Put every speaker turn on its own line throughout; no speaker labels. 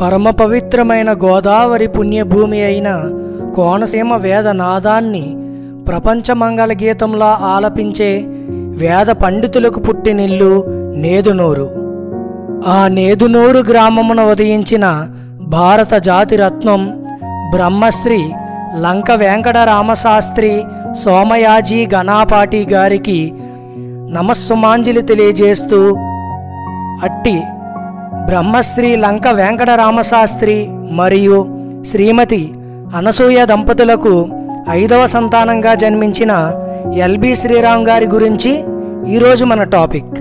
పరమ పవిత్రమైన గోదావరి పుణ్యభూమి అయిన కోనసీమ వేదనాదాన్ని ప్రపంచ మంగళ గీతంలా ఆలపించే వేద పండితులకు పుట్టినిల్లు నేదునూరు. ఆ నేదునూరు గ్రామమున ఉదయించిన భారత జాతి రత్నం బ్రహ్మశ్రీ లంక వెంకటరామశాస్త్రి సోమయాజీ గణాపాటి గారికి నమస్సుమాంజలి తెలియజేస్తూ, అట్టి బ్రహ్మశ్రీ లంక వెంకటరామశాస్త్రి మరియు శ్రీమతి అనసూయ దంపతులకు 5వ సంతానంగా జన్మించిన ఎల్బి శ్రీరామ్ గారి గురించి ఈరోజు మన టాపిక్.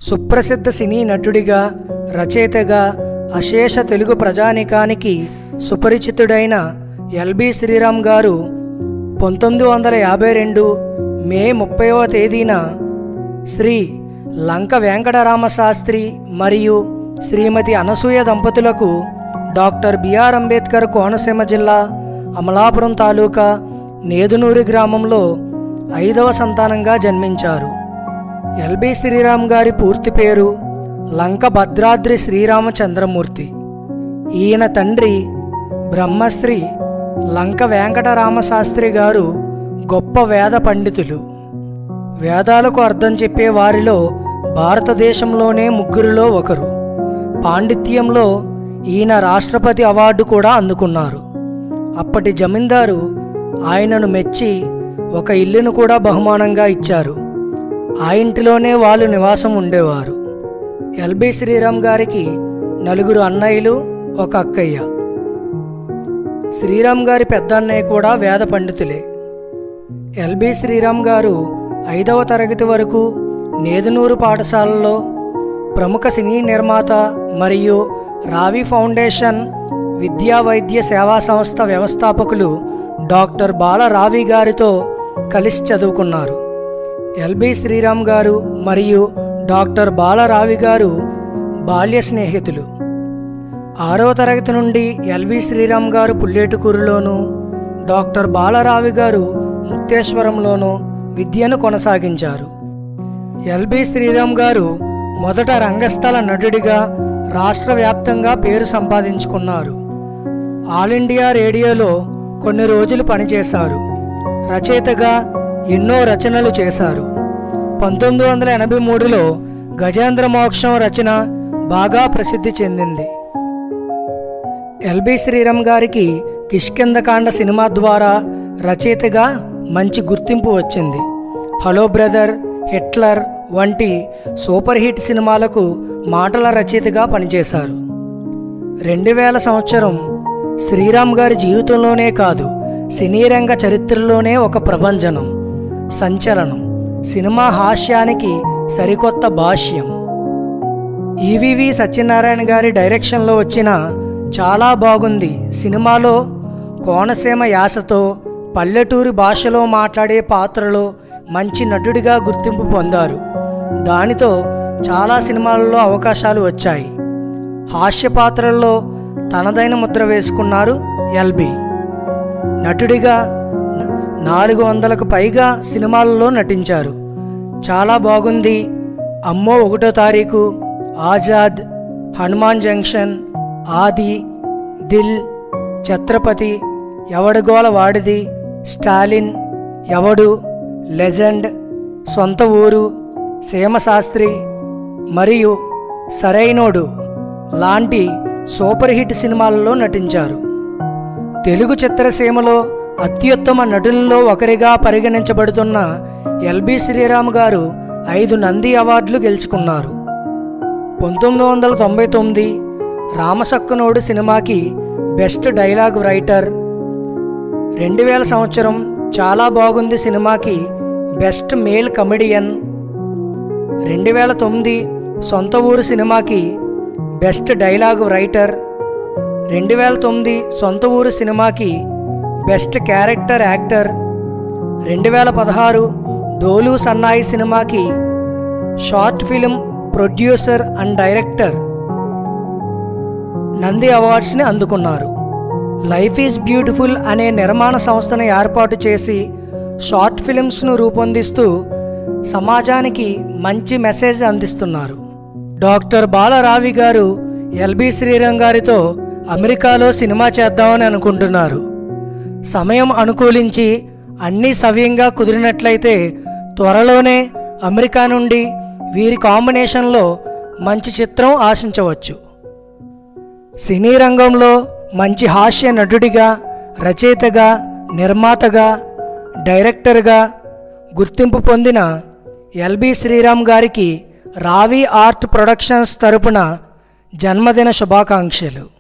సుప్రసిద్ధ సినీ నటుడిగా, రచయితగా అశేష తెలుగు ప్రజానీకానికి సుపరిచితుడైన ఎల్బి శ్రీరామ్ గారు 1952 మే 30వ తేదీన శ్రీ లంక వెంకటరామశాస్త్రి మరియు శ్రీమతి అనసూయ దంపతులకు డాక్టర్ బిఆర్ అంబేద్కర్ కోనసీమ జిల్లా అమలాపురం తాలూకా నేదునూరి గ్రామంలో 5వ సంతానంగా జన్మించారు. ఎల్బి శ్రీరామ్ గారి పూర్తి పేరు లంక భద్రాద్రి శ్రీరామచంద్రమూర్తి. ఈయన తండ్రి బ్రహ్మశ్రీ లంక వెంకటరామశాస్త్రి గారు గొప్ప వేద పండితులు. వేదాలకు అర్థం చెప్పే వారిలో భారతదేశంలోనే ముగ్గురిలో ఒకరు. పాండిత్యంలో ఈయన రాష్ట్రపతి అవార్డు కూడా అందుకున్నారు. అప్పటి జమీందారు ఆయనను మెచ్చి ఒక ఇల్లును కూడా బహుమానంగా ఇచ్చారు. ఆ ఇంటిలోనే వాళ్ళు నివాసం ఉండేవారు. ఎల్బి శ్రీరామ్ గారికి 4 అన్నయ్యలు, 1 అక్కయ్య. శ్రీరామ్ గారి పెద్ద అన్నయ్య కూడా వేద పండితులే. ఎల్బి శ్రీరామ్ గారు 5వ తరగతి వరకు నేదునూరు పాఠశాలలో ప్రముఖ సినీ నిర్మాత మరియు రావి ఫౌండేషన్ విద్యా వైద్య సేవా సంస్థ వ్యవస్థాపకులు డాక్టర్ బాల రావి గారితో కలిసి చదువుకున్నారు. ఎల్బి శ్రీరామ్ గారు మరియు డాక్టర్ బాలరావి గారు బాల్య స్నేహితులు. 6వ తరగతి నుండి ఎల్బి శ్రీరామ్ గారు పుల్లేటుకూరులోను, డాక్టర్ బాలరావి గారు ముక్తేశ్వరంలోనూ విద్యను కొనసాగించారు. ఎల్బి శ్రీరామ్ గారు మొదట రంగస్థల నటుడిగా రాష్ట్ర వ్యాప్తంగా పేరు సంపాదించుకున్నారు. ఆల్ ఇండియా రేడియోలో కొన్ని రోజులు పనిచేశారు. రచయితగా ఎన్నో రచనలు చేశారు. 1983లో గజేంద్ర మోక్షం రచన బాగా ప్రసిద్ధి చెందింది. ఎల్బి శ్రీరామ్ గారికి కిష్కింధకాండ సినిమా ద్వారా రచయితగా మంచి గుర్తింపు వచ్చింది. హలో బ్రదర్, హిట్లర్ వంటి సూపర్ హిట్ సినిమాలకు మాటల రచయితగా పనిచేశారు. 2000 సంవత్సరం శ్రీరామ్ గారి జీవితంలోనే కాదు, సినీ రంగ చరిత్రలోనే ఒక ప్రభంజనం, సంచలనం. సినిమా హాస్యానికి సరికొత్త భాష్యం. ఈవీవి సత్యనారాయణ గారి డైరెక్షన్లో వచ్చిన చాలా బాగుంది సినిమాలో కోనసీమ యాసతో పల్లెటూరి భాషలో మాట్లాడే పాత్రలో మంచి నటుడిగా గుర్తింపు పొందారు. దానితో చాలా సినిమాలలో అవకాశాలు వచ్చాయి. హాస్య పాత్రల్లో తనదైన ముద్ర వేసుకున్నారు ఎల్బి. నటుడిగా 400కు పైగా సినిమాలలో నటించారు. చాలా బాగుంది, అమ్మో 1వ తారీఖు, ఆజాద్, హనుమాన్ జంక్షన్, ఆది, దిల్, ఛత్రపతి, ఎవడిగోల వాడిది, స్టాలిన్, ఎవడు, లెజెండ్, సొంత ఊరు, సీమశాస్త్రి మరియు సరైనోడు లాంటి సూపర్ హిట్ సినిమాలలో నటించారు. తెలుగు చిత్రసీమలో అత్యుత్తమ నటులలో ఒకరిగా పరిగణించబడుతున్న ఎల్బి శ్రీరామ్ గారు 5 నంది అవార్డులు గెలుచుకున్నారు. 1999 రామసక్కనోడు సినిమాకి బెస్ట్ డైలాగ్ రైటర్, 2000 సంవత్సరం చాలా బాగుంది సినిమాకి బెస్ట్ మేల్ కమెడియన్, 2009 సొంత ఊరు సినిమాకి బెస్ట్ డైలాగ్ రైటర్, 2009 సొంత ఊరు సినిమాకి best character actor, 2016 Dolu Sannayi సినిమాకి short film producer and director Nandi అవార్డ్స్ని అందుకున్నారు. లైఫ్ ఈజ్ బ్యూటిఫుల్ అనే నిర్మాణ సంస్థను ఏర్పాటు చేసి షార్ట్ ఫిల్మ్స్ను రూపొందిస్తూ సమాజానికి మంచి మెసేజ్ అందిస్తున్నారు. డాక్టర్ బాలరావి గారు ఎల్బి శ్రీరామ్ గారితో అమెరికాలో సినిమా చేద్దామని అనుకుంటున్నారు. సమయం అనుకూలించి అన్నీ సవ్యంగా కుదిరినట్లయితే త్వరలోనే అమెరికా నుండి వీరి కాంబినేషన్లో మంచి చిత్రం ఆశించవచ్చు. సినీ రంగంలో మంచి హాస్య నటుడిగా, రచయితగా, నిర్మాతగా, డైరెక్టర్గా గుర్తింపు పొందిన ఎల్బి శ్రీరామ్ గారికి రావి ఆర్ట్ ప్రొడక్షన్స్ తరపున జన్మదిన శుభాకాంక్షలు.